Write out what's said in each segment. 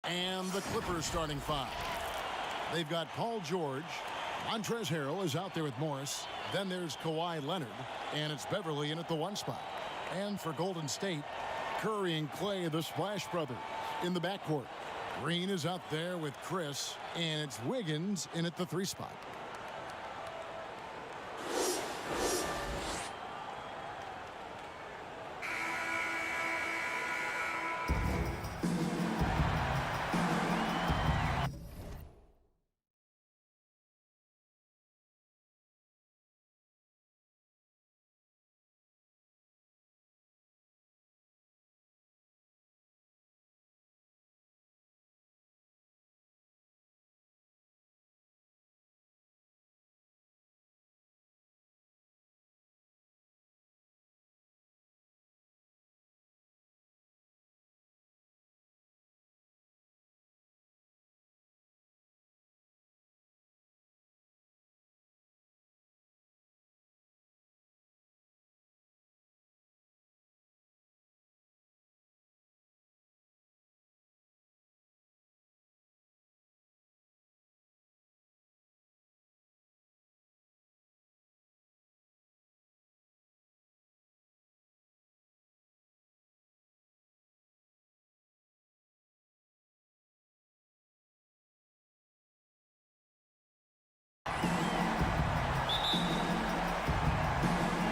And the Clippers starting five. They've got Paul George. Montrezl Harrell is out there with Morris. Then there's Kawhi Leonard. And it's Beverly in at the one spot. And for Golden State, Curry and Clay, the Splash Brothers, in the backcourt. Green is out there with Chris. And it's Wiggins in at the three spot.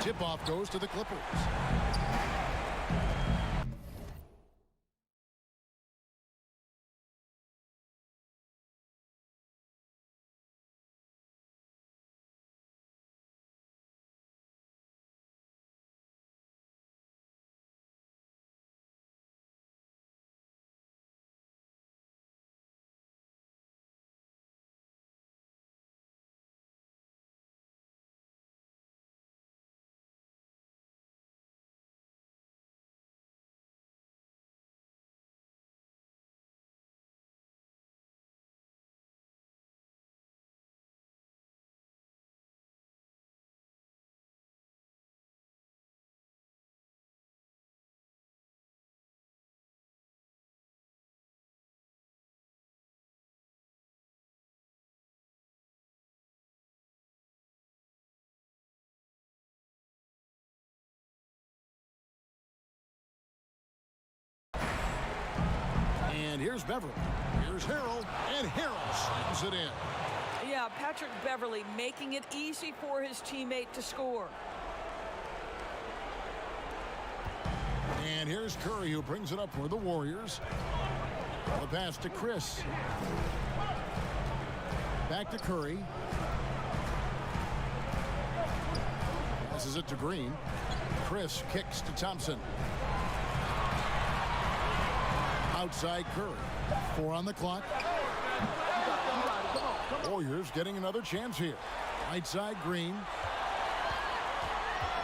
Tip-off goes to the Clippers. And here's Beverly. Here's Harrell. And Harrell slams it in. Yeah, Patrick Beverly making it easy for his teammate to score. And here's Curry, who brings it up for the Warriors. The pass to Chris. Back to Curry. Passes it to Green. Chris kicks to Thompson. Outside Curry. 4 on the clock. Warriors getting another chance here. Right side Green.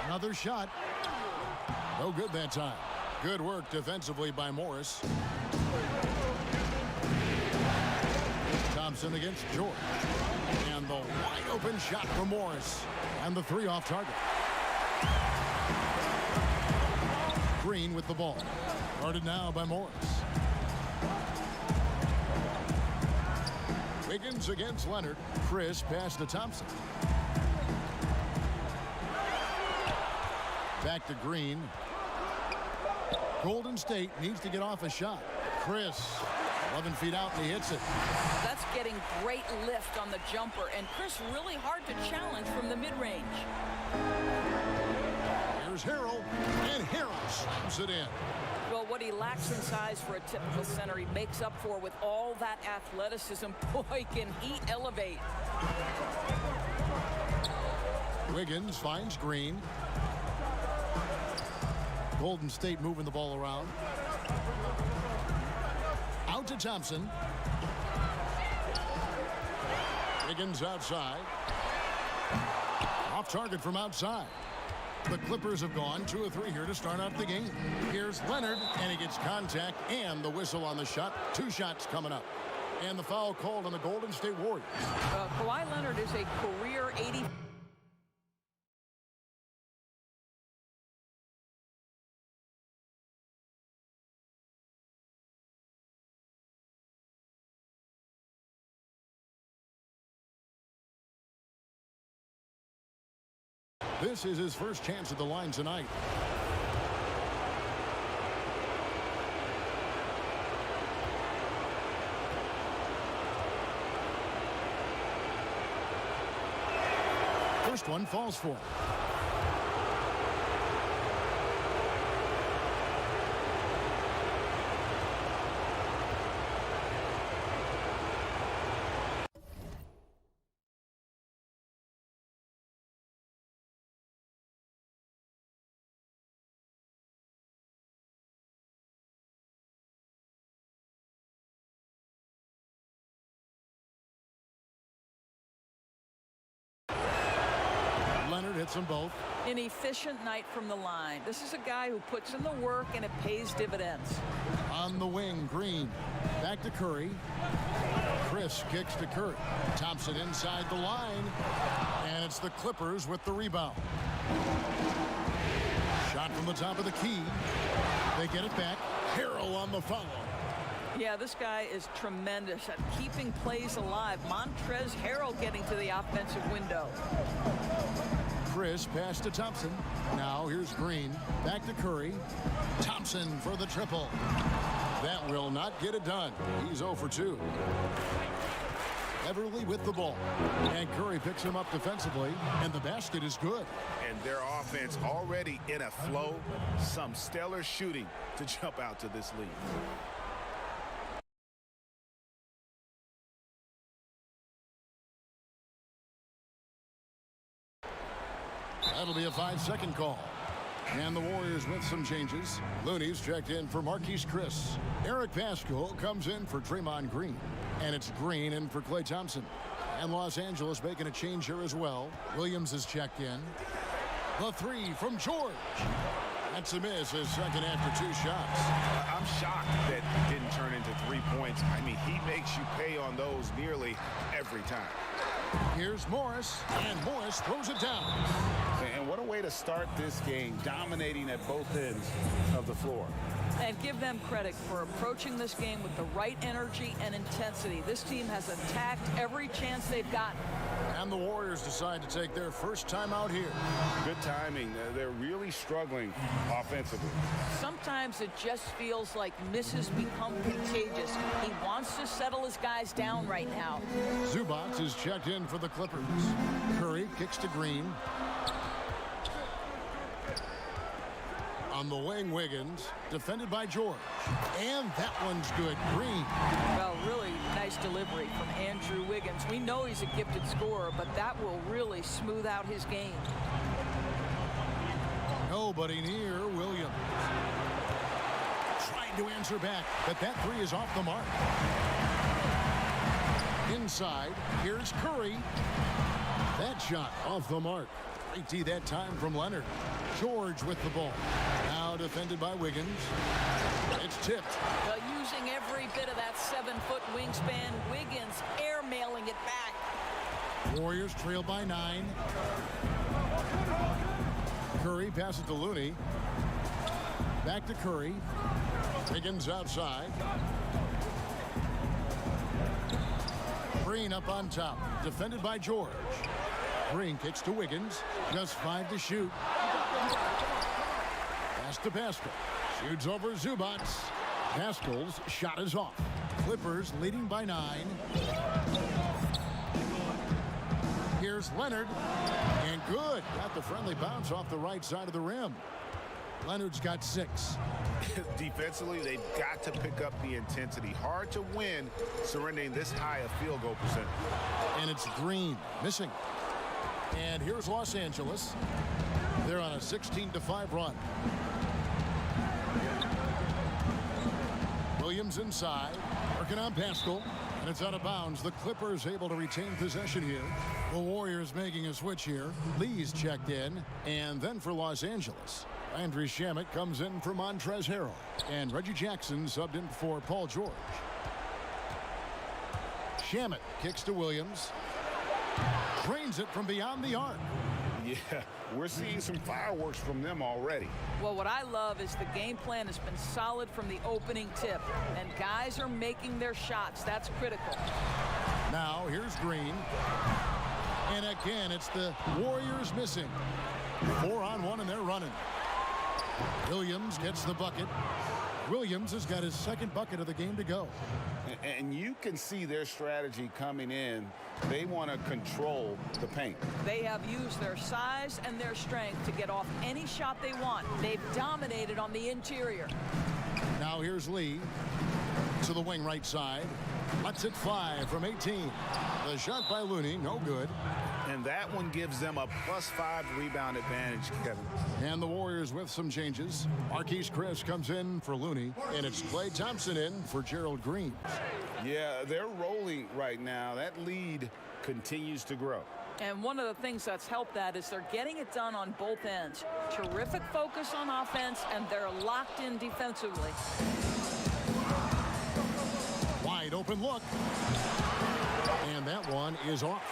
Another shot. No good that time. Good work defensively by Morris. Thompson against George. And the wide open shot for Morris. And the three off target. Green with the ball. Guarded now by Morris. Wiggins against Leonard. Chris pass to Thompson. Back to Green. Golden State needs to get off a shot. Chris, 11 feet out, and he hits it. That's getting great lift on the jumper, and Chris really hard to challenge from the mid-range. Here's Harrell, and Harrell slams it in. Well, what he lacks in size for a typical center, he makes up for with all that athleticism. Boy, can he elevate. Wiggins finds Green. Golden State moving the ball around. Out to Thompson. Wiggins outside. Off target from outside. The Clippers have gone 2 of 3 here to start out the game. Here's Leonard, and he gets contact and the whistle on the shot. 2 shots coming up. And the foul called on the Golden State Warriors. Kawhi Leonard is a career 80. This is his first chance at the line tonight. First one falls for him. Leonard hits them both. An efficient night from the line. This is a guy who puts in the work and it pays dividends. On the wing, Green. Back to Curry. Chris kicks to Curry. Thompson inside the line. And it's the Clippers with the rebound. Shot from the top of the key. They get it back. Harrell on the follow. Yeah, this guy is tremendous at keeping plays alive. Montrezl Harrell getting to the offensive window. Chris pass to Thompson. Now here's Green. Back to Curry. Thompson for the triple. That will not get it done. He's 0 for 2. Everly with the ball. And Curry picks him up defensively. And the basket is good. And their offense already in a flow. Some stellar shooting to jump out to this lead. That'll be a 5-second call. And the Warriors with some changes. Looney's checked in for Marquise Chris. Eric Pascal comes in for Draymond Green. And it's Green in for Klay Thompson. And Los Angeles making a change here as well. Williams is checked in. The three from George. That's a miss, his second after 2 shots. I'm shocked that didn't turn into 3 points. I mean, he makes you pay on those nearly every time. Here's Morris, and Morris throws it down. And what a way to start this game, dominating at both ends of the floor. And give them credit for approaching this game with the right energy and intensity. This team has attacked every chance they've gotten. And the Warriors decide to take their first time out here. Good timing. They're really struggling offensively. Sometimes it just feels like misses become contagious. He wants to settle his guys down right now. Zubac is checked in for the Clippers. Curry kicks to Green. On the wing, Wiggins, defended by George. And that one's good. Green. Well, really nice delivery from Andrew Wiggins. We know he's a gifted scorer, but that will really smooth out his game. Nobody near Williams. Trying to answer back, but that three is off the mark. Inside, here's Curry. That shot off the mark. Great D that time from Leonard. George with the ball. Now defended by Wiggins. It's tipped. Well, using every bit of that 7-foot wingspan, Wiggins airmailing it back. Warriors trail by 9. Curry passes to Looney. Back to Curry. Wiggins outside. Green up on top. Defended by George. Green kicks to Wiggins. Just 5 to shoot. Pass to Pascal. Shoots over Zubac. Pascal's shot is off. Clippers leading by 9. Here's Leonard. And good. Got the friendly bounce off the right side of the rim. Leonard's got 6. Defensively, they've got to pick up the intensity. Hard to win surrendering this high a field goal percentage. And it's Green missing. And here's Los Angeles. They're on a 16-5 run. Williams inside, working on Pascal, and it's out of bounds. The Clippers able to retain possession here. The Warriors making a switch here. Lee's checked in, and then for Los Angeles, Andrew Shamet comes in for Montrezl Harrell, and Reggie Jackson subbed in for Paul George. Shamet kicks to Williams. Drains it from beyond the arc. Yeah, we're seeing some fireworks from them already. Well, what I love is the game plan has been solid from the opening tip, and guys are making their shots. That's critical. Now here's Green. And again, it's the Warriors missing. 4-on-1, and they're running. Williams gets the bucket. Williams has got his second bucket of the game to go. And you can see their strategy coming in. They want to control the paint. They have used their size and their strength to get off any shot they want. They've dominated on the interior. Now here's Lee to the wing right side. Lets it fly from 18. The shot by Looney, no good. And that one gives them a +5 rebound advantage, Kevin. And the Warriors with some changes. Marquise Chris comes in for Looney, and it's Klay Thompson in for Gerald Green. Yeah, they're rolling right now. That lead continues to grow. And one of the things that's helped that is they're getting it done on both ends. Terrific focus on offense, and they're locked in defensively. Wide open look. And that one is off.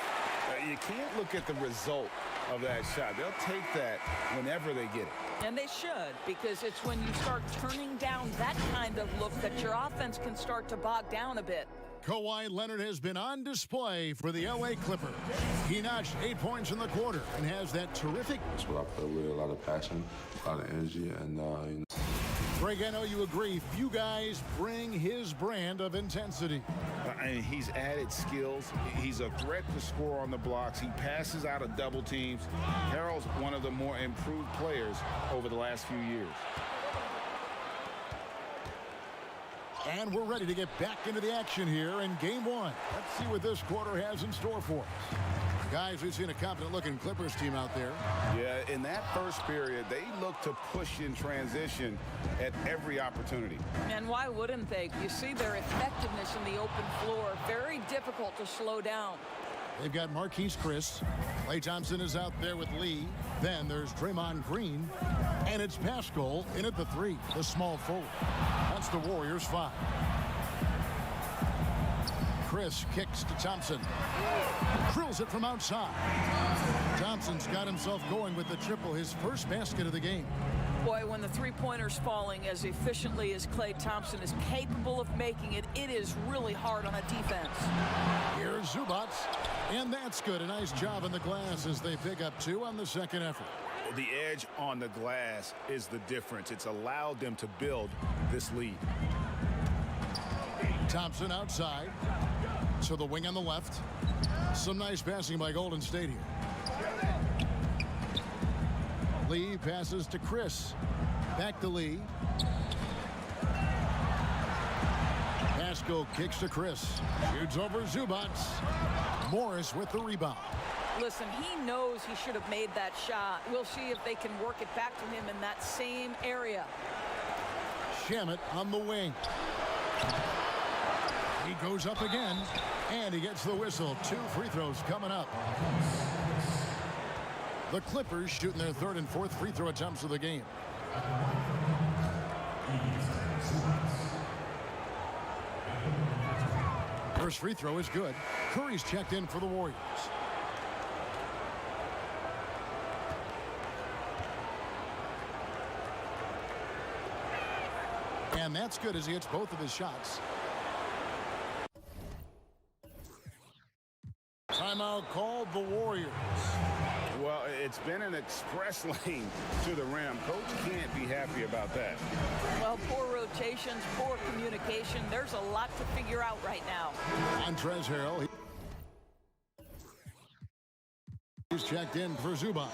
You can't look at the result of that shot. They'll take that whenever they get it. And they should, because it's when you start turning down that kind of look that your offense can start to bog down a bit. Kawhi Leonard has been on display for the L.A. Clippers. He notched 8 points in the quarter and has that terrific. That's what I play with, a lot of passion, a lot of energy, and you know. Greg, I know you agree. Few guys bring his brand of intensity. And he's added skills. He's a threat to score on the blocks. He passes out of double teams. Harrell's one of the more improved players over the last few years. And we're ready to get back into the action here in game one. Let's see what this quarter has in store for us. Guys, we've seen a confident-looking Clippers team out there. Yeah, in that first period, they look to push in transition at every opportunity. And why wouldn't they? You see their effectiveness in the open floor. Very difficult to slow down. They've got Marquise Chris. Klay Thompson is out there with Lee. Then there's Draymond Green. And it's Pascal in at the 3, the small forward. That's the Warriors' 5. Chris kicks to Thompson. Drills it from outside. Thompson's got himself going with the triple, his first basket of the game. Boy, when the three-pointer's falling as efficiently as Klay Thompson is capable of making it, it is really hard on a defense. Here's Zubac, and that's good. A nice job in the glass as they pick up 2 on the second effort. The edge on the glass is the difference. It's allowed them to build this lead. Thompson outside to the wing on the left. Some nice passing by Golden State here. Lee passes to Chris. Back to Lee. Pascal kicks to Chris. Shoots over Zubac. Morris with the rebound. Listen, he knows he should have made that shot. We'll see if they can work it back to him in that same area. Shamet on the wing. He goes up again, and he gets the whistle. 2 free throws coming up. The Clippers shooting their 3rd and 4th free throw attempts of the game. First free throw is good. Curry's checked in for the Warriors. And that's good as he hits both of his shots. Timeout called the Warriors. Well, it's been an express lane to the rim. Coach can't be happy about that. Well, poor rotations, poor communication. There's a lot to figure out right now. Montrezl Harrell. He's checked in for Zubac.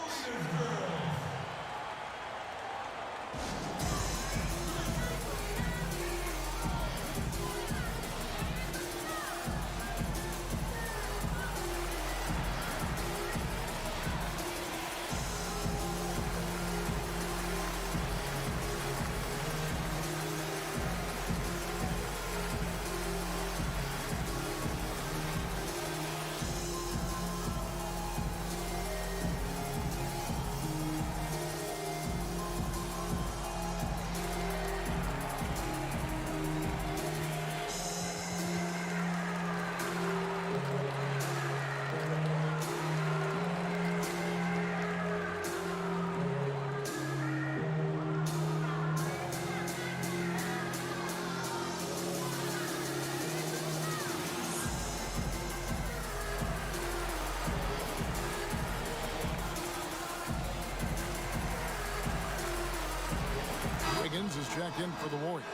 checked in for the Warriors.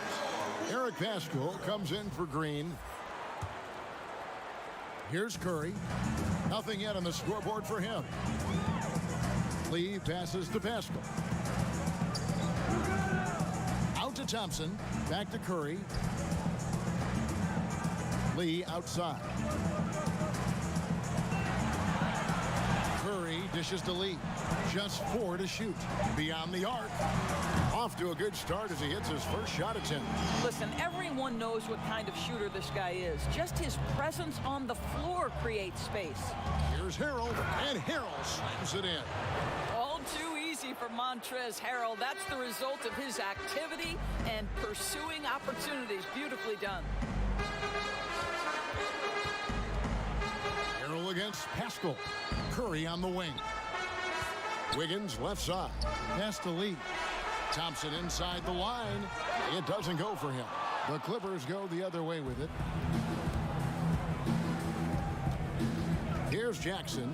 Eric Pascal comes in for Green. Here's Curry. Nothing yet on the scoreboard for him. Lee passes to Pascal. Out to Thompson. Back to Curry. Lee outside. Curry dishes to Lee. Just 4 to shoot. Beyond the arc. Off to a good start as he hits his first shot attempt. Listen, everyone knows what kind of shooter this guy is. Just his presence on the floor creates space. Here's Harrell, and Harrell slams it in. All too easy for Montrezl Harrell. That's the result of his activity and pursuing opportunities. Beautifully done. Harrell against Pascal. Curry on the wing. Wiggins left side. Pass to Lee. Thompson inside the line. It doesn't go for him. The Clippers go the other way with it. Here's Jackson.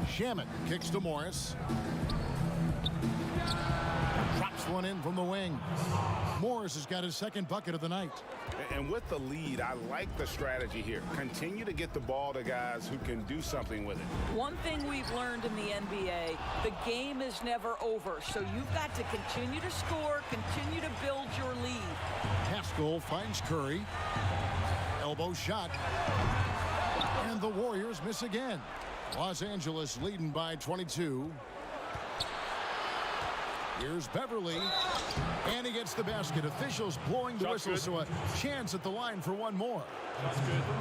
Shaman kicks to Morris. Drops one in from the wing. Morris has got his second bucket of the night. And with the lead, I like the strategy here. Continue to get the ball to guys who can do something with it. One thing we've learned in the NBA, the game is never over. So you've got to continue to score, continue to build your lead. Pascal finds Curry. Elbow shot. And the Warriors miss again. Los Angeles leading by 22. Here's Beverly. And he gets the basket. Officials blowing the whistle, so a chance at the line for one more.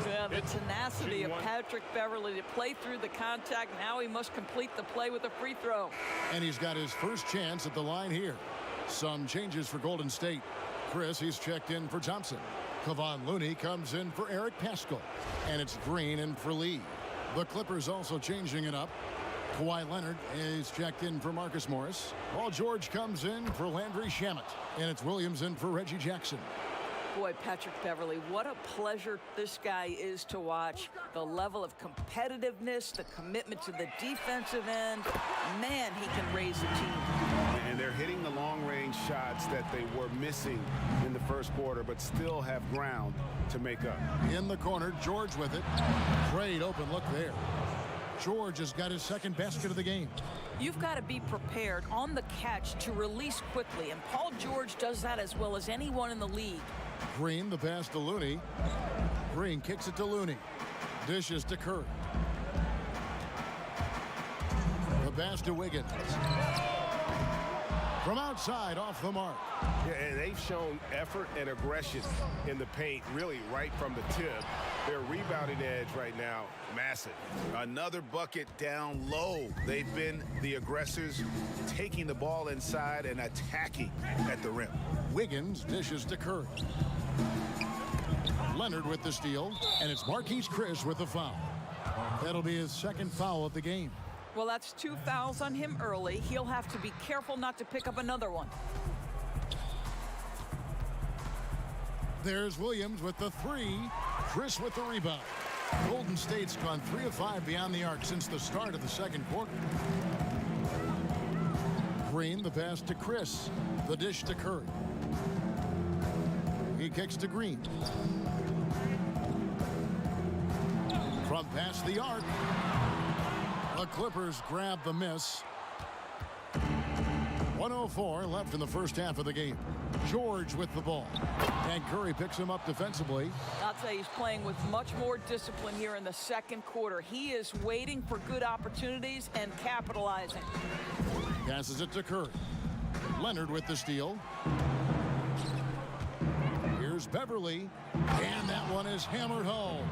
Yeah, the tenacity of Patrick Beverly to play through the contact. Now he must complete the play with a free throw. And he's got his first chance at the line here. Some changes for Golden State. Chris, he's checked in for Thompson. Kevon Looney comes in for Eric Pascal. And it's Green in for Lee. The Clippers also changing it up. Kawhi Leonard is checked in for Marcus Morris. Paul George comes in for Landry Shamet. And it's Williams in for Reggie Jackson. Boy, Patrick Beverly, what a pleasure this guy is to watch. The level of competitiveness, the commitment to the defensive end. Man, he can raise a team. And they're hitting the long-range shots that they were missing in the first quarter, but still have ground to make up. In the corner, George with it. Great open look there. George has got his second basket of the game. You've got to be prepared on the catch to release quickly, and Paul George does that as well as anyone in the league. Green, the pass to Looney. Green kicks it to Looney. Dishes to Curry. The pass to Wiggins. From outside, off the mark. Yeah, and they've shown effort and aggression in the paint, really right from the tip. Their rebounding edge right now, massive. Another bucket down low. They've been the aggressors, taking the ball inside and attacking at the rim. Wiggins dishes to Curry. Leonard with the steal, and it's Marquise Chris with the foul. That'll be his second foul of the game. Well, that's 2 fouls on him early. He'll have to be careful not to pick up another one. There's Williams with the three. Chris with the rebound. Golden State's gone 3 of 5 beyond the arc since the start of the second quarter. Green, the pass to Chris. The dish to Curry. He kicks to Green. From past the arc. The Clippers grab the miss. 1:04 left in the first half of the game. George with the ball. And Curry picks him up defensively. I'll tell you, he's playing with much more discipline here in the second quarter. He is waiting for good opportunities and capitalizing. Passes it to Curry. Leonard with the steal. Here's Beverly. And that one is hammered home.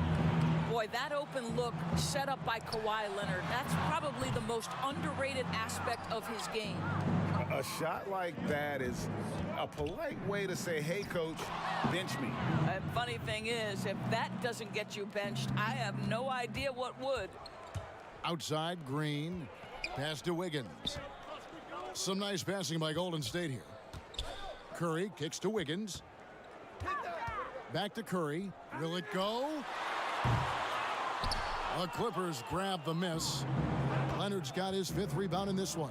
Boy, that open look set up by Kawhi Leonard, that's probably the most underrated aspect of his game. A shot like that is a polite way to say, hey, coach, bench me. And funny thing is, if that doesn't get you benched, I have no idea what would. Outside, Green. Pass to Wiggins. Some nice passing by Golden State here. Curry kicks to Wiggins. Back to Curry. Will it go? The Clippers grab the miss. Leonard's got his 5th rebound in this one.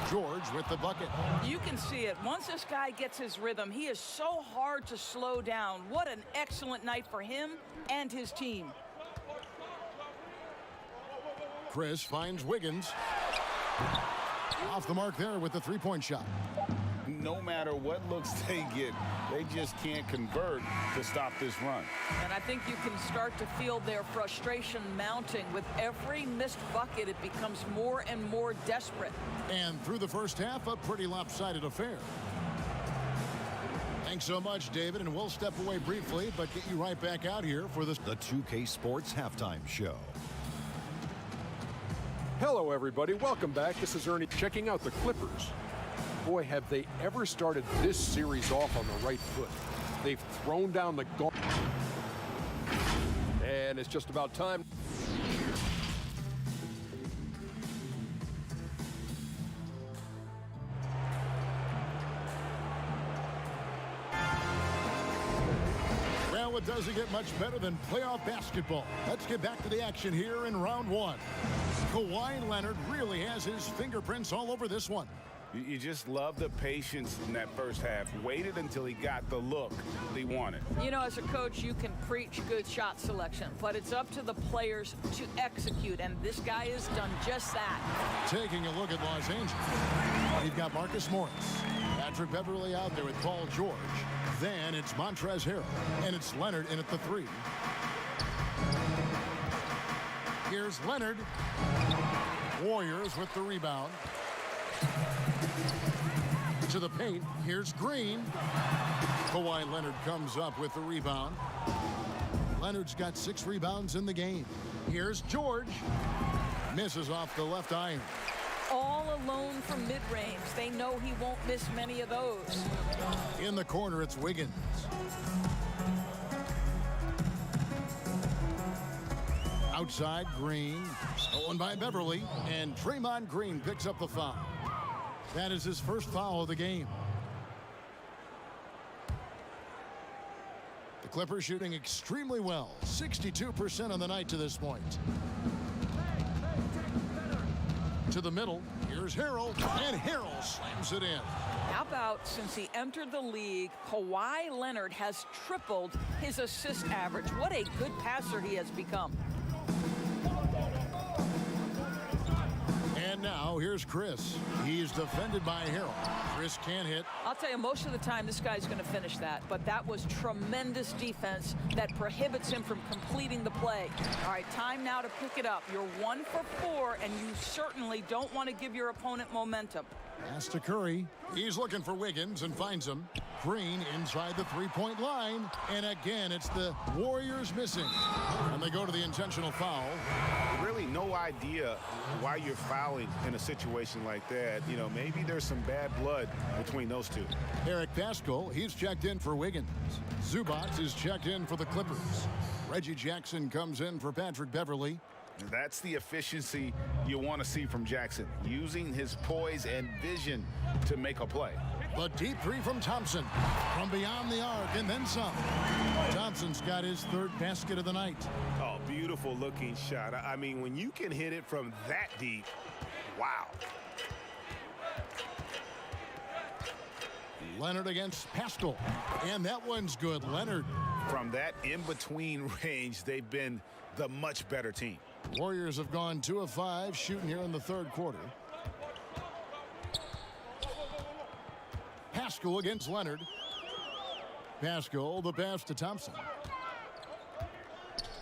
George with the bucket. You can see it. Once this guy gets his rhythm, he is so hard to slow down. What an excellent night for him and his team. Chris finds Wiggins. Off the mark there with the three-point shot. No matter what looks they get, they just can't convert to stop this run. And I think you can start to feel their frustration mounting. With every missed bucket, it becomes more and more desperate. And through the first half, a pretty lopsided affair. Thanks so much, David, and we'll step away briefly, but get you right back out here for the 2K Sports Halftime Show. Hello, everybody. Welcome back. This is Ernie checking out the Clippers. Boy, have they ever started this series off on the right foot. They've thrown down the gauntlet. And it's just about time. Well, it doesn't get much better than playoff basketball. Let's get back to the action here in round one. Kawhi Leonard really has his fingerprints all over this one. You just love the patience in that first half. Waited until he got the look he wanted. You know, as a coach, you can preach good shot selection, but it's up to the players to execute, and this guy has done just that. Taking a look at Los Angeles. You've got Marcus Morris. Patrick Beverly out there with Paul George. Then it's Montrezl Harrell, and it's Leonard in at the three. Here's Leonard. Warriors with the rebound. To the paint. Here's Green. Kawhi Leonard comes up with the rebound. Leonard's got 6 rebounds in the game. Here's George. Misses off the left iron. All alone from mid-range. They know he won't miss many of those. In the corner, it's Wiggins. Outside, Green. Stolen by Beverly. And Draymond Green picks up the foul. That is his first foul of the game. The Clippers shooting extremely well. 62% on the night to this point. To the middle. Here's Harrell. And Harrell slams it in. How about since he entered the league, Kawhi Leonard has tripled his assist average. What a good passer he has become. And now here's Chris. He's defended by Harrell. Chris can't hit. I'll tell you, most of the time this guy's going to finish that, but that was tremendous defense that prohibits him from completing the play. All right, time now to pick it up. You're 1 for 4, and you certainly don't want to give your opponent momentum. Pass to Curry. He's looking for Wiggins and finds him. Green inside the three-point line. And again, it's the Warriors missing. And they go to the intentional foul. Really no idea why you're fouling in a situation like that. You know, maybe there's some bad blood between those two. Eric Paschall, he's checked in for Wiggins. Zubac is checked in for the Clippers. Reggie Jackson comes in for Patrick Beverly. That's the efficiency you want to see from Jackson, using his poise and vision to make a play. The deep three from Thompson, from beyond the arc, and then some. Thompson's got his 3rd basket of the night. Oh, beautiful looking shot. I mean, when you can hit it from that deep, wow. Leonard against Paschall, and that one's good. Leonard. From that in-between range, they've been the much better team. Warriors have gone 2 of 5 shooting here in the 3rd quarter. Paschall against Leonard. Paschall, the pass to Thompson.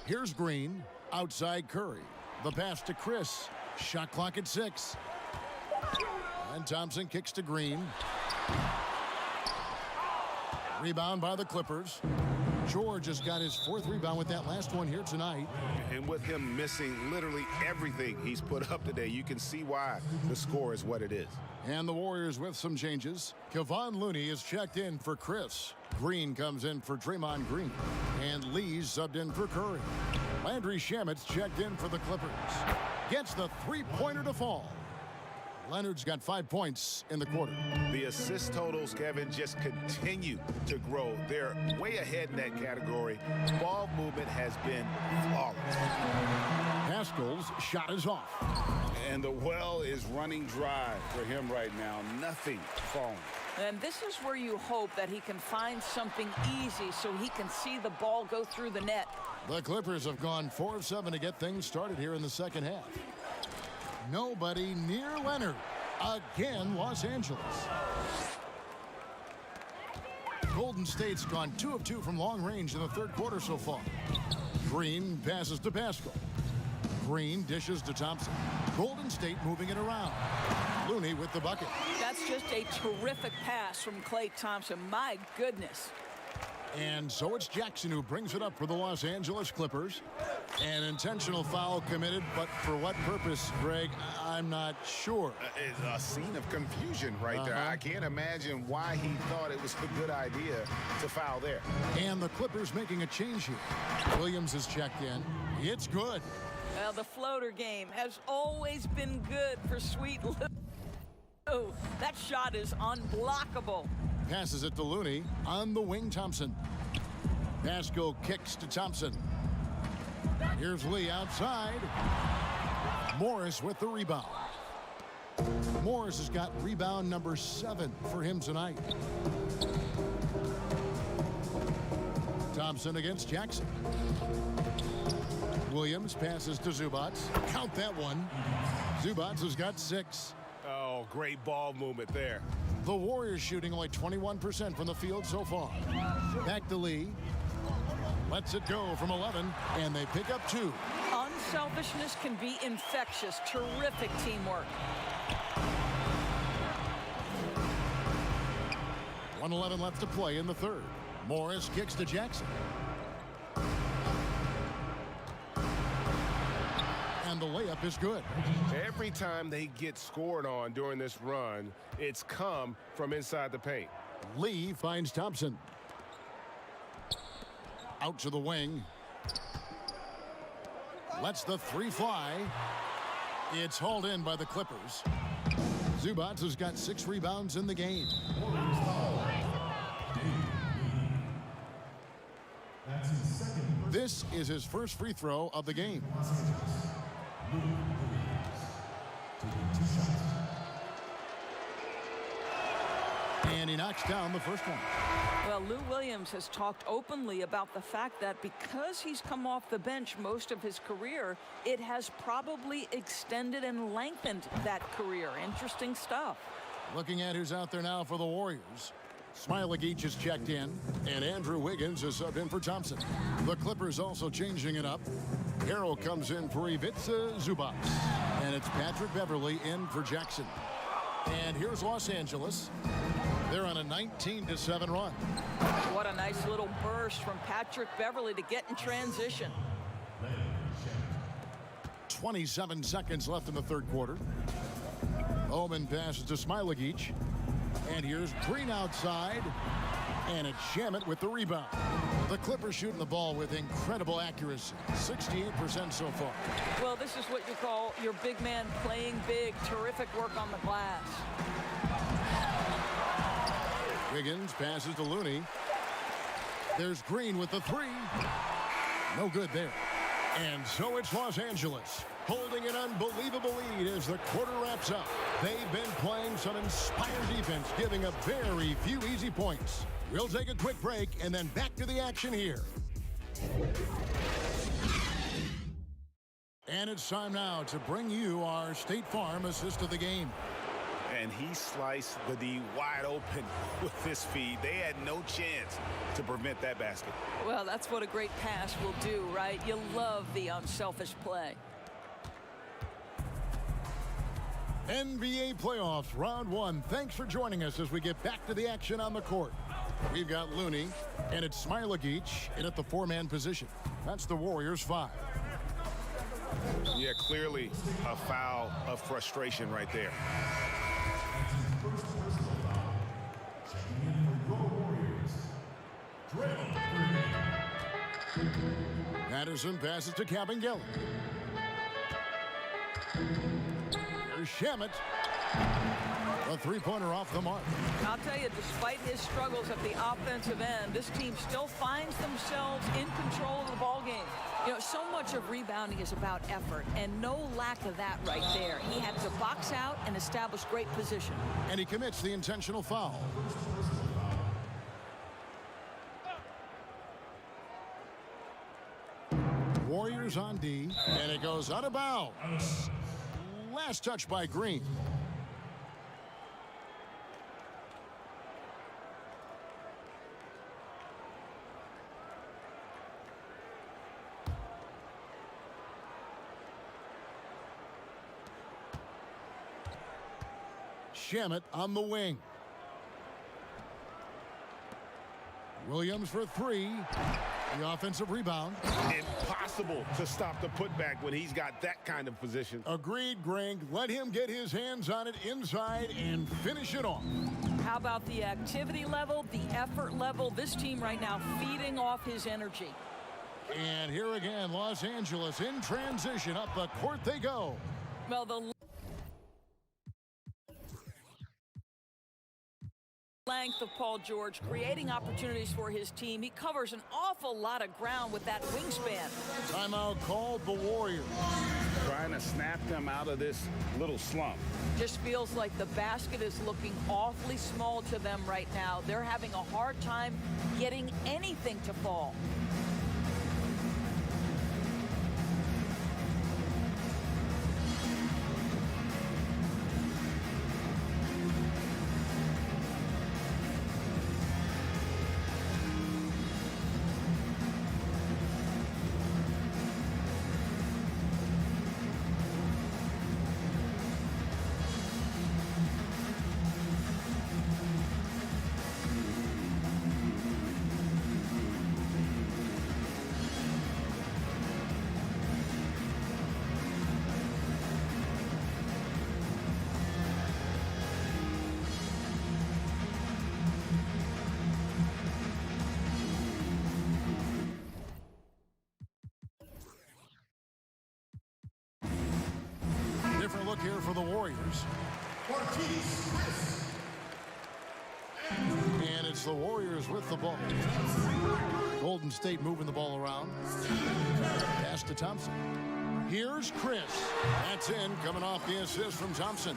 Here's Green. Outside Curry. The pass to Chris. Shot clock at 6. And Thompson kicks to Green. Rebound by the Clippers. George has got his 4th rebound with that last one here tonight. And with him missing literally everything he's put up today, you can see why the score is what it is. And the Warriors with some changes. Kevon Looney is checked in for Chris. Green comes in for Draymond Green. And Lee's subbed in for Curry. Landry Shamet's checked in for the Clippers. Gets the three-pointer to fall. Leonard's got 5 points in the quarter. The assist totals, Kevin, just continue to grow. They're way ahead in that category. Ball movement has been flawless. Pascal's shot is off. And the well is running dry for him right now. Nothing falling. And this is where you hope that he can find something easy so he can see the ball go through the net. The Clippers have gone 4 of 7 to get things started here in the second half. Nobody near Leonard. Again, Los Angeles. Golden State's gone 2 of 2 from long range in the third quarter so far. Green passes to Pascal. Green dishes to Thompson. Golden State moving it around. Looney with the bucket. That's just a terrific pass from Klay Thompson. My goodness. And so it's Jackson who brings it up for the Los Angeles Clippers. An intentional foul committed, but for what purpose, Greg, I'm not sure. It's a scene of confusion right there. I can't imagine why he thought it was a good idea to foul there. And the Clippers making a change here. Williams is checked in. It's good. Well, the floater game has always been good for Sweet Lou. Oh, that shot is unblockable. Passes it to Looney. On the wing, Thompson. Pascal kicks to Thompson. Here's Lee outside. Morris with the rebound. Morris has got rebound number 7 for him tonight. Thompson against Jackson. Williams passes to Zubac. Count that one. Zubac has got 6. Oh, great ball movement there. The Warriors shooting only 21% from the field so far. Back to Lee. Lets it go from 11, and they pick up 2. Unselfishness can be infectious. Terrific teamwork. 1:11 left to play in the third. Morris kicks to Jackson. And the layup is good. Every time they get scored on during this run, it's come from inside the paint. Lee finds Thompson. Out to the wing. Lets the 3 fly. It's hauled in by the Clippers. Zubac has got 6 rebounds in the game. This is his first free throw of the game. And he knocks down the first one. Well, Lou Williams has talked openly about the fact that because he's come off the bench most of his career, it has probably extended and lengthened that career. Interesting stuff. Looking at who's out there now for the Warriors. Smailagic is checked in, and Andrew Wiggins is subbed in for Thompson. The Clippers also changing it up. Harrell comes in for Ivica Zubac, and it's Patrick Beverley in for Jackson. And here's Los Angeles. They're on a 19-7 run. What a nice little burst from Patrick Beverley to get in transition. 27 seconds left in the third quarter. Oman passes to Smailagic. And here's Green outside. And it's Shamet with the rebound. The Clippers shooting the ball with incredible accuracy. 68% so far. Well, this is what you call your big man playing big. Terrific work on the glass. Wiggins passes to Looney. There's Green with the 3. No good there. And so it's Los Angeles holding an unbelievable lead as the quarter wraps up. They've been playing some inspired defense, giving up very few easy points. We'll take a quick break and then back to the action here. And it's time now to bring you our State Farm assist of the game. And he sliced the D wide open with this feed. They had no chance to prevent that basket. Well, that's what a great pass will do, right? You love the unselfish play. NBA playoffs, round 1. Thanks for joining us as we get back to the action on the court. We've got Looney, and it's Smailagic in at the 4-man position. That's the Warriors' 5. Yeah, clearly a foul of frustration right there. Patterson passes to Kabengele. There's Shamet. A three-pointer off the mark. I'll tell you, despite his struggles at the offensive end, this team still finds themselves in control of the ball game. You know, so much of rebounding is about effort, and no lack of that right there. He had to box out and establish great position. And he commits the intentional foul. Warriors on D, and it goes out of bounds. Last touch by Green. Shamet on the wing. Williams for three. The offensive rebound. Impossible to stop the putback when he's got that kind of position. Agreed, Greg. Let him get his hands on it inside and finish it off. How about the activity level, the effort level? This team right now feeding off his energy. And here again, Los Angeles in transition. Up the court they go. Well, the length of Paul George, creating opportunities for his team. He covers an awful lot of ground with that wingspan. Timeout called the Warriors. Trying to snap them out of this little slump. Just feels like the basket is looking awfully small to them right now. They're having a hard time getting anything to fall. Different look here for the Warriors. And it's the Warriors with the ball. Golden State moving the ball around. Pass to Thompson. Here's Chris. That's in, coming off the assist from Thompson.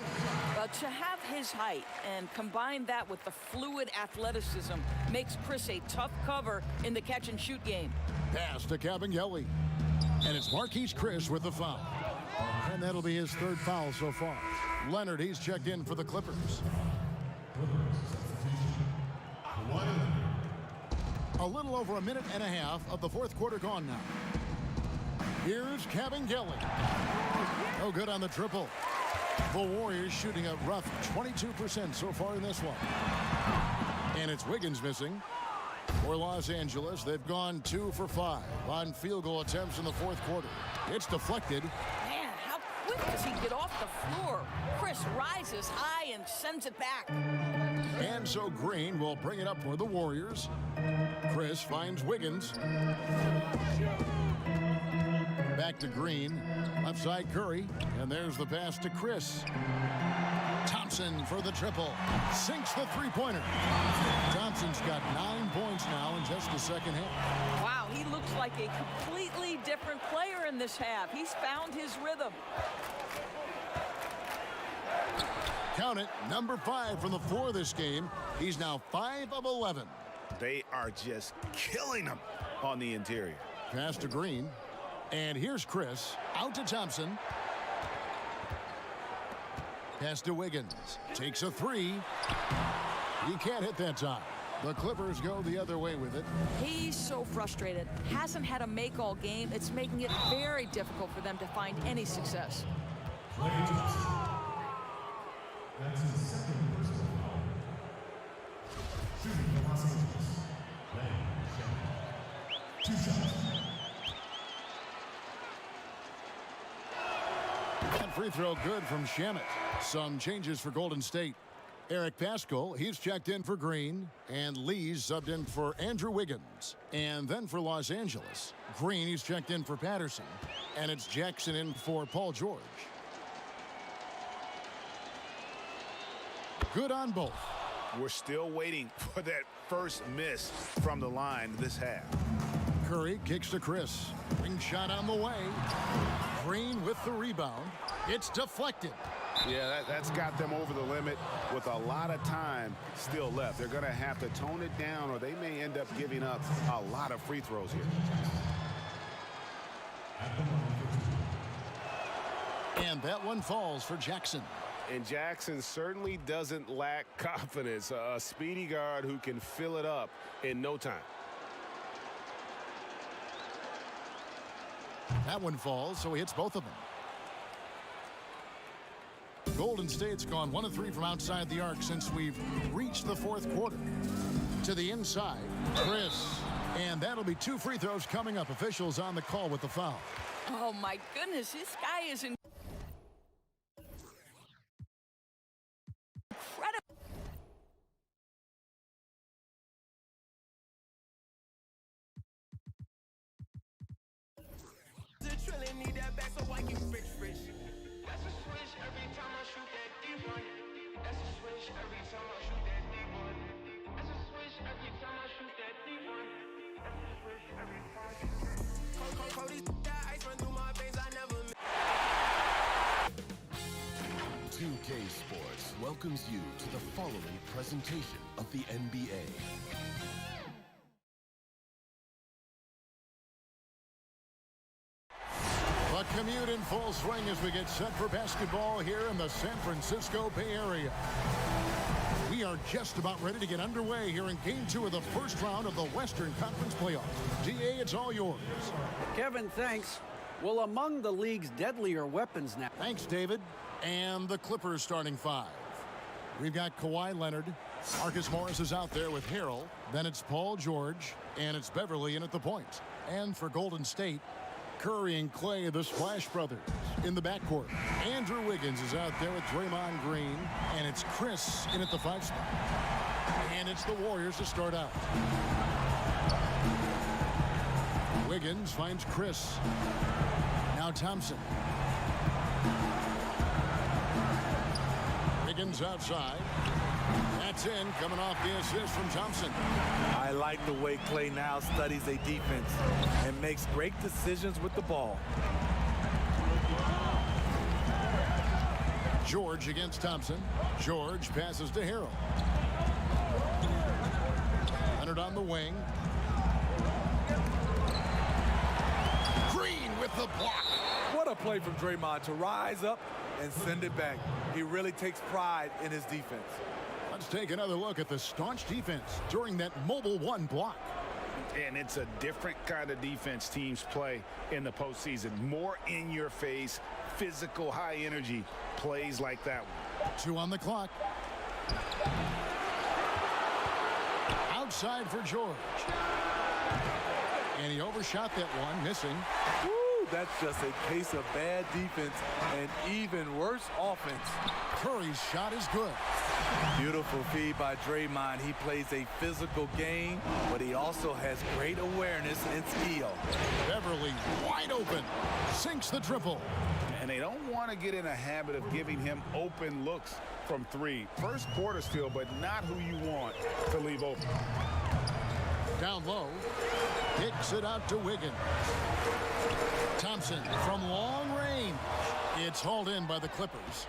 But to have his height and combine that with the fluid athleticism makes Chris a tough cover in the catch-and-shoot game. Pass to Cabangeli. And it's Marquise Chris with the foul. And that'll be his third foul so far. Leonard, he's checked in for the Clippers. A little over a minute and a half of the fourth quarter gone now. Here's Cabangeli. No good on the triple. The Warriors shooting a rough 22% so far in this one. And it's Wiggins missing. For Los Angeles, they've gone 2 for 5 on field goal attempts in the fourth quarter. It's deflected. Man, how quick does he get off the floor? Chris rises high and sends it back. And so Green will bring it up for the Warriors. Chris finds Wiggins. Back to Green. Left side Curry. And there's the pass to Chris. Thompson for the triple. Sinks the three-pointer. Thompson's got 9 points now in just the second half. Wow, he looks like a completely different player in this half. He's found his rhythm. Count it, number 5 from the floor this game. He's now 5 of 11. They are just killing them on the interior. Pass to Green. And here's Chris. Out to Thompson. Pass to Wiggins. Takes a three. He can't hit that time. The Clippers go the other way with it. He's so frustrated. Hasn't had a make all game. It's making it very difficult for them to find any success. That's his second personal foul. Shooting for Los Angeles. Laying 2 shots. And free throw good from Shamet. Some changes for Golden State. Eric Paschal, he's checked in for Green. And Lee's subbed in for Andrew Wiggins. And then for Los Angeles, Green, he's checked in for Patterson. And it's Jackson in for Paul George. Good on both. We're still waiting for that first miss from the line this half. Curry kicks to Chris. Ring shot on the way. Green with the rebound. It's deflected. Yeah, that's got them over the limit with a lot of time still left. They're going to have to tone it down, or they may end up giving up a lot of free throws here. And that one falls for Jackson. And Jackson certainly doesn't lack confidence. A speedy guard who can fill it up in no time. That one falls, so he hits both of them. Golden State's gone 1 of 3 from outside the arc since we've reached the fourth quarter. To the inside, Chris. And that'll be 2 free throws coming up. Officials on the call with the foul. Oh, my goodness. This guy is incredible. Need that back so I can fix fresh. That's a switch every time I shoot that deep one. That's a switch every time I shoot that deep one. That's a switch every time I shoot that deep one. That's a switch every time. Cold, that ice run through my veins. I never. 2K Sports welcomes you to the following presentation of the NBA. The commute in full swing as we get set for basketball here in the San Francisco Bay Area. We are just about ready to get underway here in Game 2 of the first round of the Western Conference Playoffs. DA, it's all yours. Kevin, thanks. Well, among the league's deadlier weapons now. Thanks, David. And the Clippers starting 5. We've got Kawhi Leonard. Marcus Morris is out there with Harrell. Then it's Paul George. And it's Beverly in at the point. And for Golden State, Curry and Clay, the Splash Brothers, in the backcourt. Andrew Wiggins is out there with Draymond Green, and it's Chris in at the 5 spot. And it's the Warriors to start out. Wiggins finds Chris. Now Thompson. Wiggins outside. That's in, coming off the assist from Thompson. I like the way Clay now studies a defense and makes great decisions with the ball. George against Thompson. George passes to Harrell. Leonard on the wing. Green with the block. What a play from Draymond to rise up and send it back. He really takes pride in his defense. Let's take another look at the staunch defense during that mobile 1 block. And it's a different kind of defense teams play in the postseason. More in your face, physical, high energy plays like that one. 2 on the clock. Outside for George. And he overshot that one, missing. Woo, that's just a case of bad defense and even worse offense. Curry's shot is good. Beautiful feed by Draymond. He plays a physical game, but he also has great awareness and skill. Beverly wide open. Sinks the triple. And they don't want to get in a habit of giving him open looks from 3. First quarter still, but not who you want to leave open. Down low. Kicks it out to Wiggins. Thompson from long range. It's hauled in by the Clippers.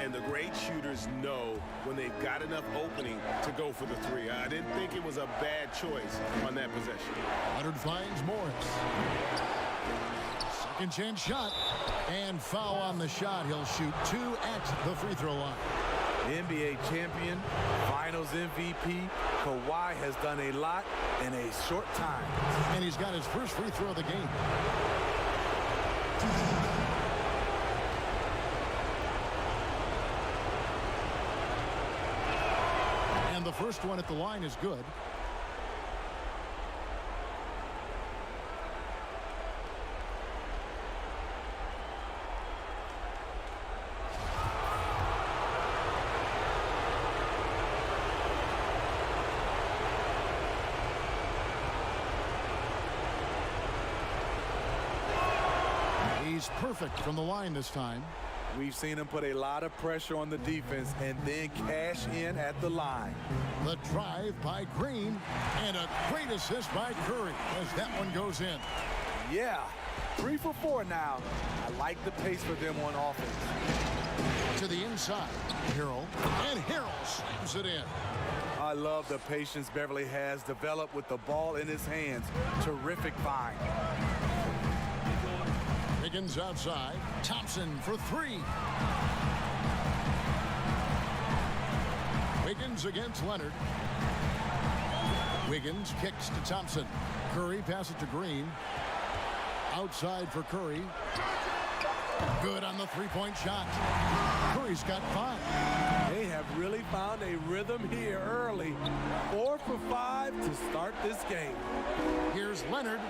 And the great shooters know when they've got enough opening to go for the 3. I didn't think it was a bad choice on that possession. Leonard finds Morris. Second chance shot. And foul on the shot. He'll shoot 2 at the free throw line. NBA champion, finals MVP, Kawhi has done a lot in a short time. And he's got his first free throw of the game. And the first one at the line is good. He's perfect from the line this time. We've seen him put a lot of pressure on the defense and then cash in at the line. The drive by Green, and a great assist by Curry as that one goes in. Yeah, 3 for 4 now. I like the pace for them on offense. To the inside, Harrell, and Harrell slams it in. I love the patience Beverly has developed with the ball in his hands. Terrific find. Wiggins outside. Thompson for 3. Wiggins against Leonard. Wiggins kicks to Thompson. Curry passes to Green. Outside for Curry. Good on the three-point shot. Curry's got 5. They have really found a rhythm here early. 4 for 5 to start this game. Here's Leonard.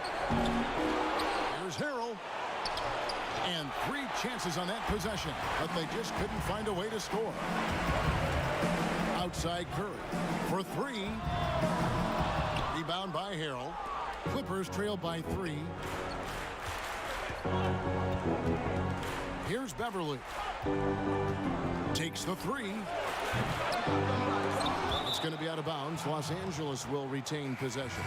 Here's Harrell. And 3 chances on that possession, but they just couldn't find a way to score. Outside Curry for 3. Rebound by Harrell. Clippers trail by 3. Here's Beverly. Takes the 3. It's going to be out of bounds. Los Angeles will retain possession.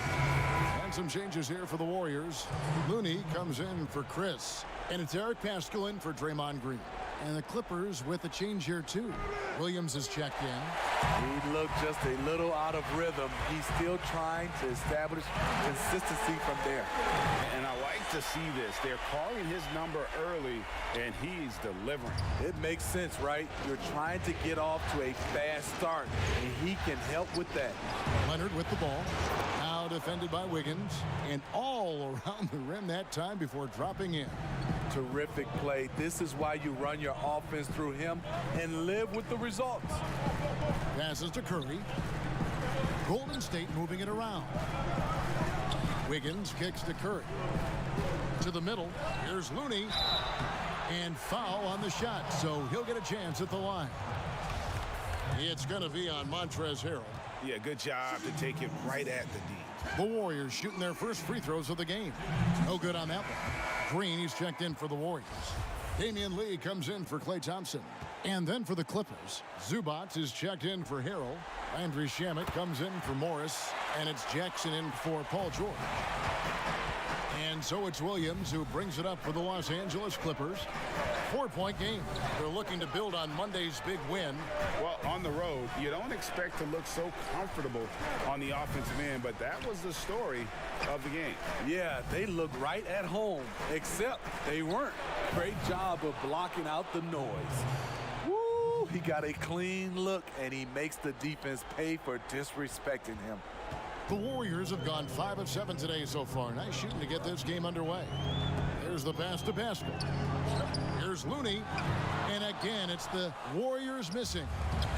And some changes here for the Warriors. Looney comes in for Chris. And it's Eric Paschal in for Draymond Green. And the Clippers with a change here, too. Williams is checked in. He looked just a little out of rhythm. He's still trying to establish consistency from there. And I like to see this. They're calling his number early, and he's delivering. It makes sense, right? You're trying to get off to a fast start, and he can help with that. Leonard with the ball. Now defended by Wiggins. And all around the rim that time before dropping in. Terrific play. This is why you run your offense through him and live with the results. Passes to Curry. Golden State moving it around. Wiggins kicks to Curry. To the middle. Here's Looney. And foul on the shot, so he'll get a chance at the line. It's going to be on Montrezl Harrell. Yeah, good job to take it right at the D. The Warriors shooting their first free throws of the game. No good on that one. Green, he's checked in for the Warriors. Damian Lee comes in for Klay Thompson. And then for the Clippers, Zubac is checked in for Harrell. Landry Shamet comes in for Morris. And it's Jackson in for Paul George. And so it's Williams who brings it up for the Los Angeles Clippers. 4-point game. They're looking to build on Monday's big win. Well, on the road, you don't expect to look so comfortable on the offensive end, but that was the story of the game. Yeah, they looked right at home, except they weren't. Great job of blocking out the noise. Woo! He got a clean look, and he makes the defense pay for disrespecting him. The Warriors have gone 5 of 7 today so far. Nice shooting to get this game underway. There's the pass to Paschal. Here's Looney. And again, it's the Warriors missing.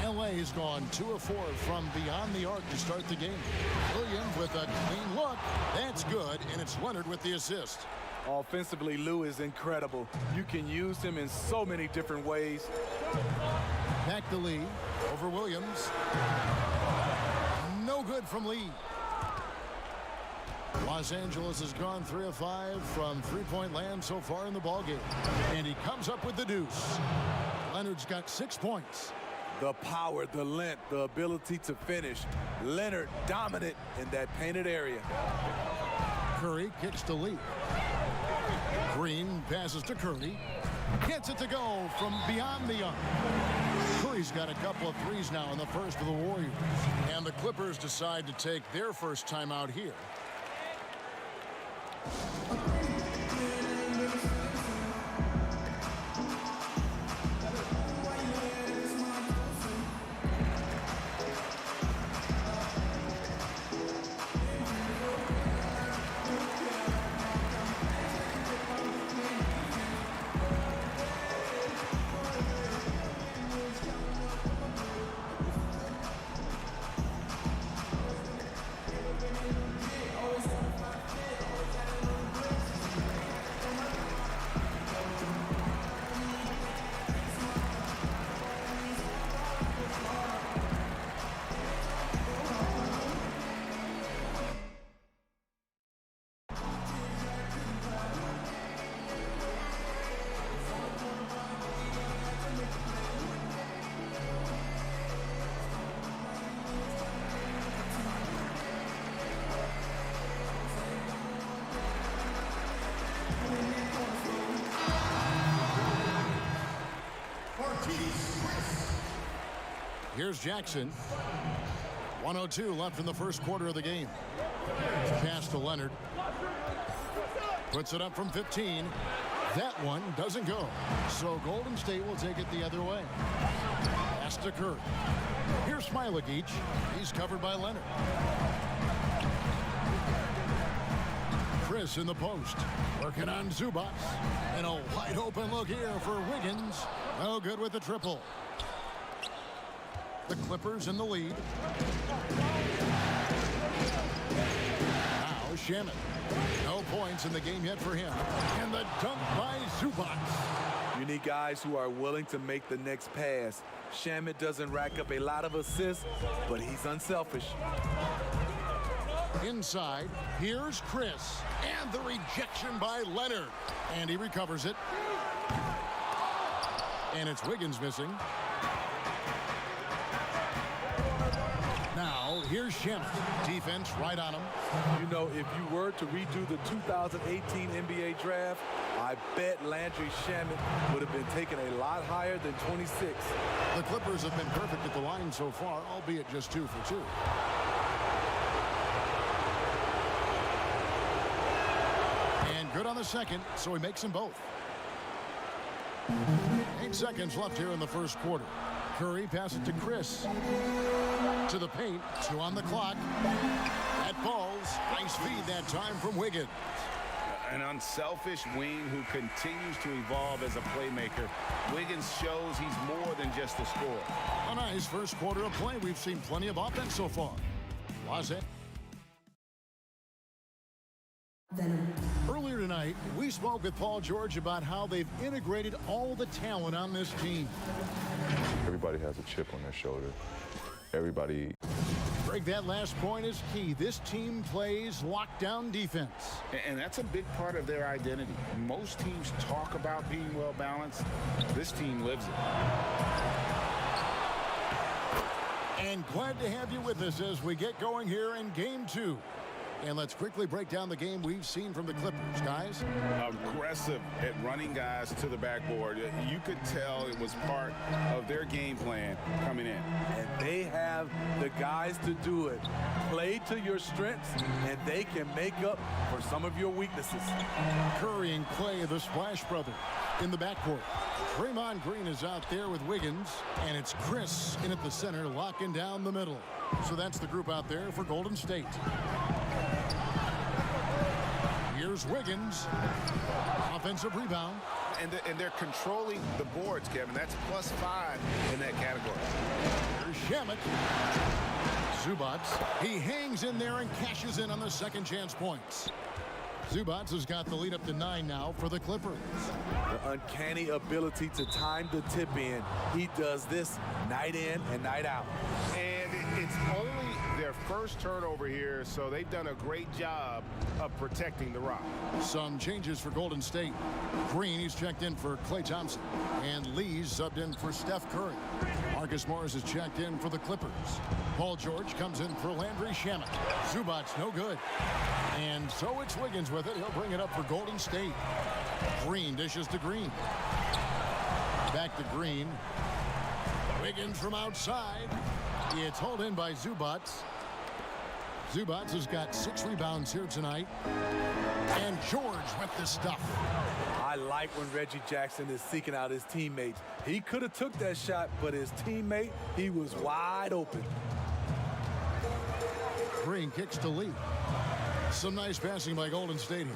LA's gone 2 of 4 from beyond the arc to start the game. Williams with a clean look. That's good, and it's Leonard with the assist. Offensively, Lou is incredible. You can use him in so many different ways. Back to Lee. Over Williams. No good from Lee. Los Angeles has gone 3 of 5 from three-point land so far in the ballgame. And he comes up with the deuce. Leonard's got 6 points. The power, the length, the ability to finish. Leonard dominant in that painted area. Curry kicks to Lee. Green passes to Curry. Gets it to go from beyond the arc. Curry's got a couple of threes now in the first for the Warriors. And the Clippers decide to take their first timeout here. Here's Jackson. 1:02 left in the first quarter of the game. Pass to Leonard. Puts it up from 15. That one doesn't go. So Golden State will take it the other way. Pass to Curry. Here's Smailagic. He's covered by Leonard. Chris in the post. Working on Zubac. And a wide open look here for Wiggins. No good with the triple. The Clippers in the lead. Now Shamet. No points in the game yet for him. And the dunk by Zubac. You need guys who are willing to make the next pass. Shamet doesn't rack up a lot of assists, but he's unselfish. Inside, here's Chris. And the rejection by Leonard. And he recovers it. And it's Wiggins missing. Now, here's Shamet. Defense right on him. You know, if you were to redo the 2018 NBA draft, I bet Landry Shamet would have been taken a lot higher than 26. The Clippers have been perfect at the line so far, albeit just 2 for 2. And good on the second, so he makes them both. 8 seconds left here in the first quarter. Curry passes it to Chris. To the paint, 2 on the clock. That falls. Nice feed that time from Wiggins. An unselfish wing who continues to evolve as a playmaker. Wiggins shows he's more than just a scorer. A nice first quarter of play. We've seen plenty of offense so far. Los Angeles. Earlier tonight, we spoke with Paul George about how they've integrated all the talent on this team. Everybody has a chip on their shoulder. Everybody. Greg, that last point is key. This team plays lockdown defense. And that's a big part of their identity. Most teams talk about being well balanced. This team lives it. And glad to have you with us as we get going here in game 2. And let's quickly break down the game we've seen from the Clippers, guys. Aggressive at running guys to the backboard. You could tell it was part of their game plan coming in. And they have the guys to do it. Play to your strengths, and they can make up for some of your weaknesses. Curry and Clay, the Splash Brothers, in the backcourt. Draymond Green is out there with Wiggins, and it's Chris in at the center, locking down the middle. So that's the group out there for Golden State. Here's Wiggins. Offensive rebound. And they're controlling the boards, Kevin. That's +5 in that category. Here's Shamet. Zubac. He hangs in there and cashes in on the second chance points. Zubac has got the lead up to 9 now for the Clippers. The uncanny ability to time the tip in. He does this night in and night out. And it's only their first turnover here, so they've done a great job of protecting the rock. Some changes for Golden State. Green, he's checked in for Klay Thompson. And Lee's subbed in for Steph Curry. Marcus Morris is checked in for the Clippers. Paul George comes in for Landry Shamet. Zubac, no good. And so it's Wiggins with it. He'll bring it up for Golden State. Green dishes to Green. Back to Green. Wiggins from outside. It's hauled in by Zubac. Zubac has got 6 rebounds here tonight. And George with the stuff. I like when Reggie Jackson is seeking out his teammates. He could have took that shot, but his teammate, he was wide open. Green kicks to Lee. Some nice passing by Golden State here.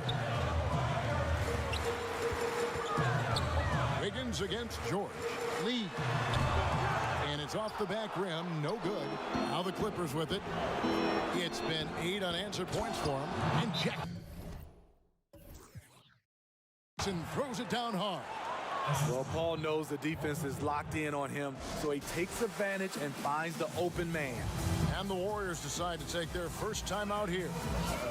Wiggins against George. Lee. And it's off the back rim. No good. Now the Clippers with it. It's been 8 unanswered points for him. And Jackson throws it down hard. Well, Paul knows the defense is locked in on him, so he takes advantage and finds the open man. And the Warriors decide to take their first time out here.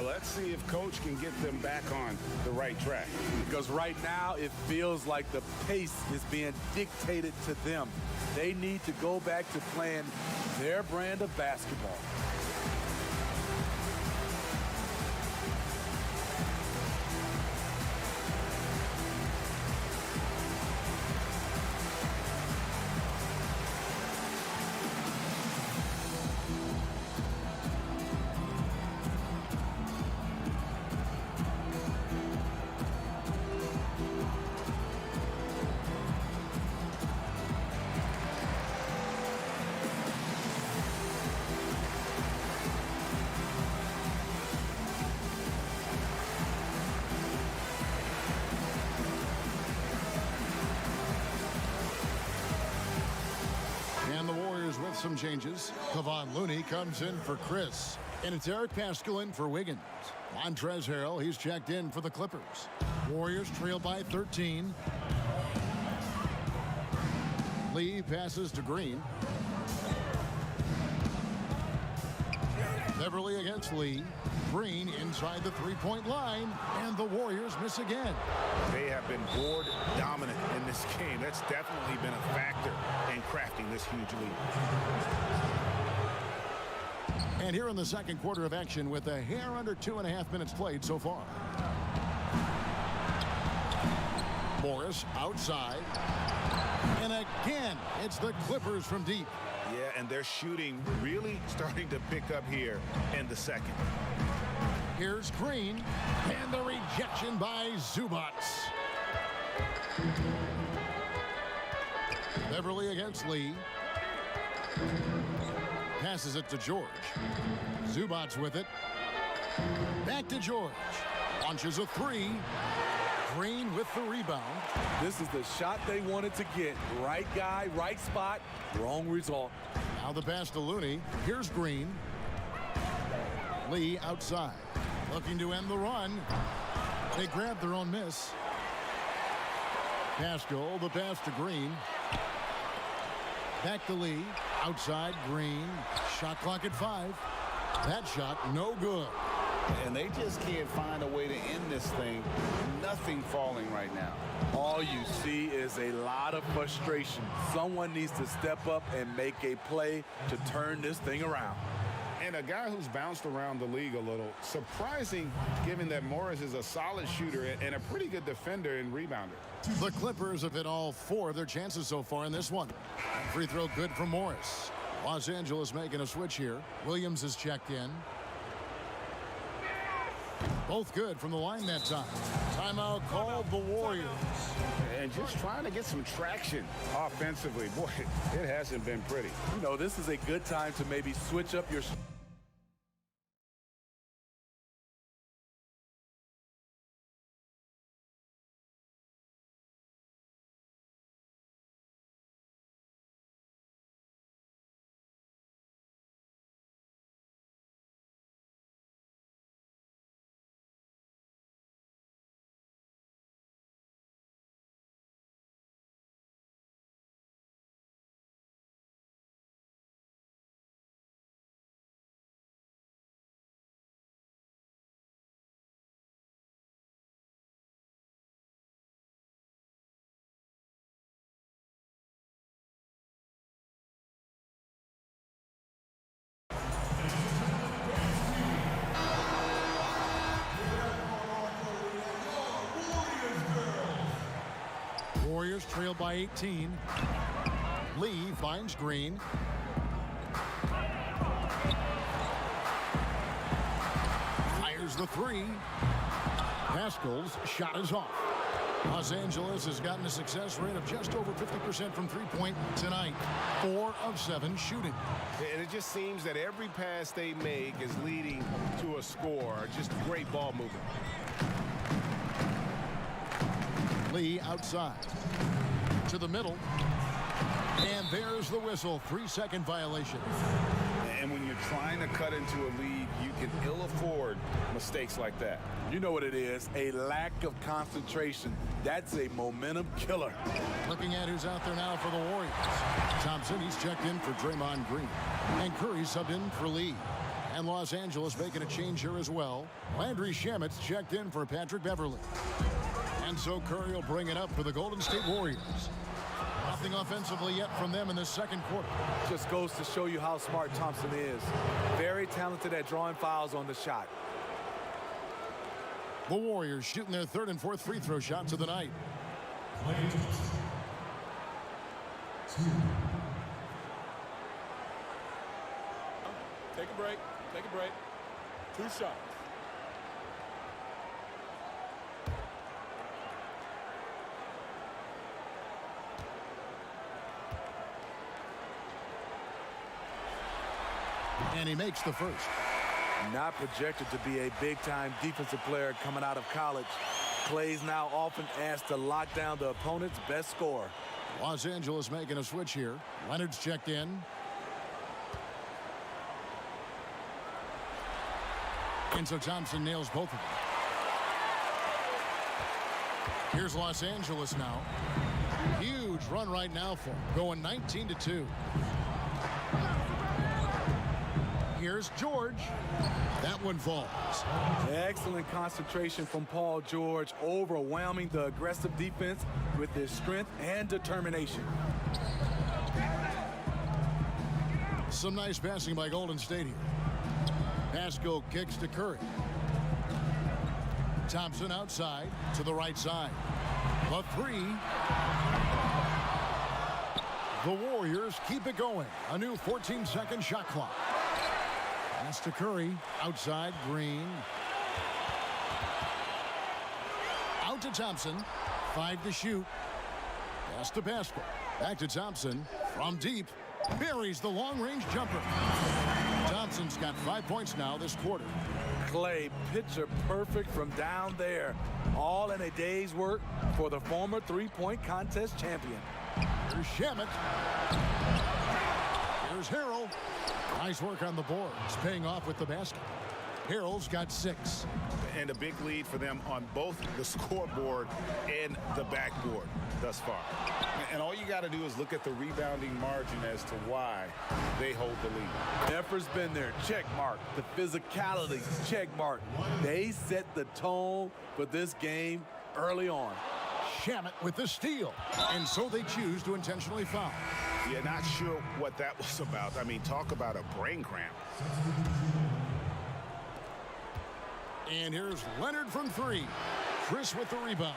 Let's see if Coach can get them back on the right track. Because right now it feels like the pace is being dictated to them. They need to go back to playing their brand of basketball. some changes. Kevon Looney comes in for Chris. And it's Eric Paschal in for Wiggins. Montrezl Harrell, he's checked in for the Clippers. Warriors trail by 13. Lee passes to Green. Beverly against Lee. Green inside the three-point line, and the Warriors miss again. They have been board dominant in this game. That's definitely been a factor in crafting this huge lead. And here in the second quarter of action with a hair under 2.5 minutes played so far. Morris outside. And again, it's the Clippers from deep. Yeah, and their shooting really starting to pick up here in the second. Here's Green, and the rejection by Zubac. Beverly against Lee. Passes it to George. Zubac with it. Back to George. Launches a three. Green with the rebound. This is the shot they wanted to get. Right guy, right spot, wrong result. Now the pass to Looney. Here's Green. Lee outside. Looking to end the run. They grab their own miss. Paschal, the pass to Green. Back to Lee. Outside, Green. Shot clock at 5. That shot, no good. And they just can't find a way to end this thing. Nothing falling right now. All you see is a lot of frustration. Someone needs to step up and make a play to turn this thing around. And a guy who's bounced around the league a little. Surprising, given that Morris is a solid shooter and a pretty good defender and rebounder. The Clippers have hit all 4 of their chances so far in this one. Free throw good from Morris. Los Angeles making a switch here. Williams is checked in. Both good from the line that time. Timeout called the Warriors. And just trying to get some traction offensively. Boy, it hasn't been pretty. You know, this is a good time to maybe switch up your... Warriors trail by 18. Lee finds Green. Fires the three. Paschal's shot is off. Los Angeles has gotten a success rate of just over 50% from three-point tonight. 4 of 7 shooting. And it just seems that every pass they make is leading to a score. Just great ball movement. Lee outside. To the middle. And there's the whistle. 3-second violation. And when you're trying to cut into a lead, you can ill afford mistakes like that. You know what it is, a lack of concentration. That's a momentum killer. Looking at who's out there now for the Warriors. Thompson, he's checked in for Draymond Green. And Curry subbed in for Lee. And Los Angeles making a change here as well. Landry Shamet's checked in for Patrick Beverly. And so Curry will bring it up for the Golden State Warriors. Nothing offensively yet from them in the second quarter. Just goes to show you how smart Thompson is. Very talented at drawing fouls on the shot. The Warriors shooting their 3rd and 4th free throw shots of the night. Take a break. Take a break. 2 shots. And he makes the first. Not projected to be a big-time defensive player coming out of college. Clay's now often asked to lock down the opponent's best scorer. Los Angeles making a switch here. Leonard's checked in. And so Thompson nails both of them. Here's Los Angeles now. Huge run right now for them, going 19-2. Here's George. That one falls. Excellent concentration from Paul George, overwhelming the aggressive defense with his strength and determination. Some nice passing by Golden State here. Pascal kicks to Curry. Thompson outside to the right side. The three. The Warriors keep it going. A new 14-second shot clock. Pass to Curry. Outside, Green. Out to Thompson. 5 to shoot. Pass to Pascal. Back to Thompson. From deep. Buries the long-range jumper. Thompson's got 5 points now this quarter. Clay, picture perfect from down there. All in a day's work for the former three-point contest champion. Here's Shamet. Here's Harrell. Nice work on the boards, paying off with the basket. Harrell's got 6. And a big lead for them on both the scoreboard and the backboard thus far. And all you got to do is look at the rebounding margin as to why they hold the lead. Effort's been there, check mark. The physicality, check mark. They set the tone for this game early on. Shamet with the steal. And so they choose to intentionally foul. Yeah, not sure what that was about. I mean, talk about a brain cramp. And here's Leonard from 3. Chris with the rebound.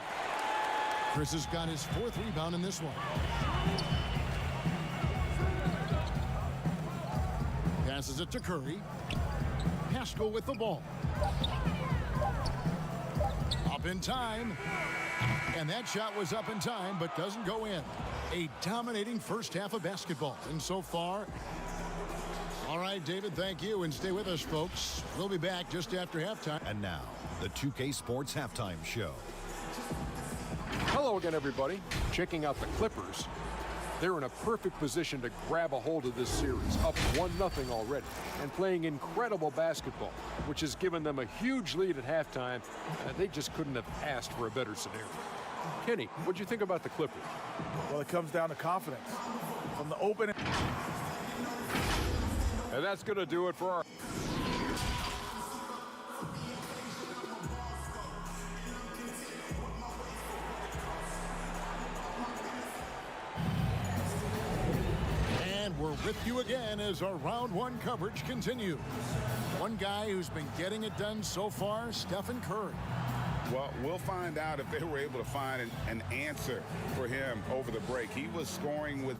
Chris has got his 4th rebound in this one. Passes it to Curry. Pascal with the ball. Up in time. And that shot was up in time, but doesn't go in. A dominating first half of basketball. And so far, all right, David, thank you. And stay with us, folks. We'll be back just after halftime. And now, the 2K Sports Halftime Show. Hello again, everybody. Checking out the Clippers. They're in a perfect position to grab a hold of this series, up 1-0 already, and playing incredible basketball, which has given them a huge lead at halftime. They just couldn't have asked for a better scenario. Kenny, what'd you think about the Clippers? Well, it comes down to confidence. From the open. And that's going to do it for our... And we're with you again as our round 1 coverage continues. One guy who's been getting it done so far, Stephen Curry. Well, we'll find out if they were able to find an answer for him over the break. He was scoring with